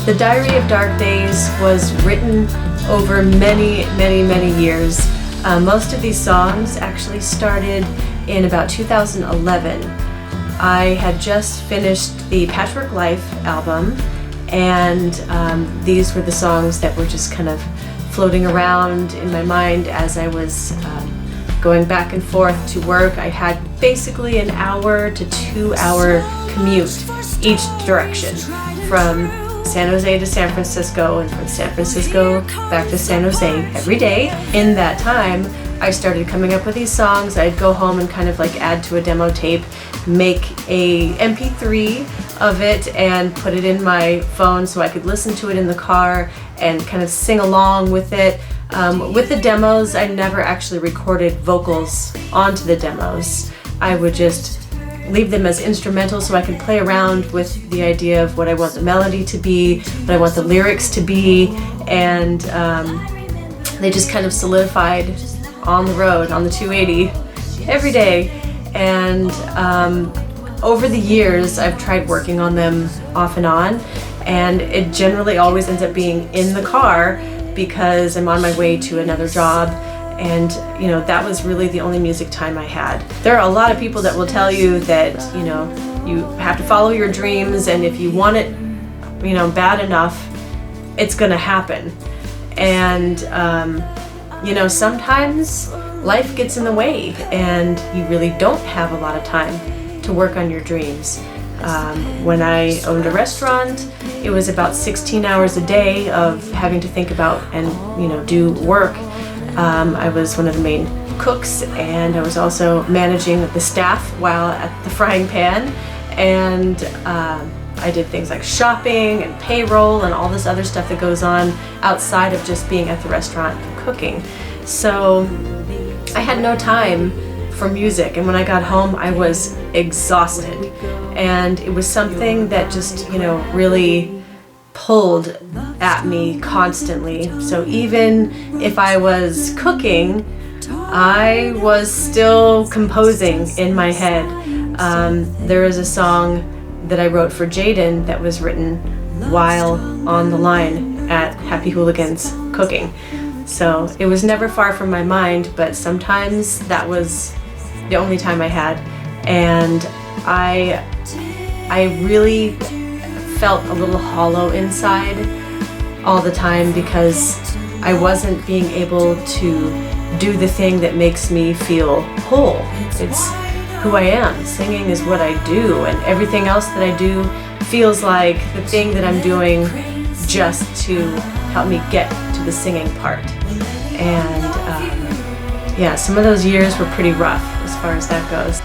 The Diary of Dark Days was written over many years. Most of these songs actually started in about 2011. I had just finished the Patchwork Life album, and these were the songs that were just kind of floating around in my mind as I was going back and forth to work. I had basically an hour to 2 hour commute each direction, from San Jose to San Francisco, and from San Francisco back to San Jose every day. In that time, I started coming up with these songs. I'd go home and kind of like add to a demo tape, make a MP3 of it and put it in my phone so I could listen to it in the car and kind of sing along with it. With the demos, I never actually recorded vocals onto the demos. I would just leave them as instrumental so I could play around with the idea of what I want the melody to be, what I want the lyrics to be, and they just kind of solidified on the road, on the 280, every day. And over the years, I've tried working on them off and on, and it generally always ends up being in the car because I'm on my way to another job. And you know, that was really the only music time I had. There are a lot of people that will tell you that, you know, you have to follow your dreams, and if you want it, you know, bad enough, it's gonna happen. And you know, sometimes life gets in the way and you really don't have a lot of time to work on your dreams. When I owned a restaurant, it was about 16 hours a day of having to think about and, you know, do work. I was one of the main cooks, and I was also managing the staff while at the frying pan, and I did things like shopping and payroll and all this other stuff that goes on outside of just being at the restaurant and cooking. So I had no time for music, and when I got home I was exhausted, and it was something that just, you know, really pulled at me constantly. So even if I was cooking, I was still composing in my head. There is a song that I wrote for Jaden that was written while on the line at Happy Hooligans cooking. So it was never far from my mind, but sometimes that was the only time I had. And I really felt a little hollow inside all the time because I wasn't being able to do the thing that makes me feel whole. It's who I am. Singing is what I do, and everything else that I do feels like the thing that I'm doing just to help me get to the singing part. And yeah, some of those years were pretty rough as far as that goes.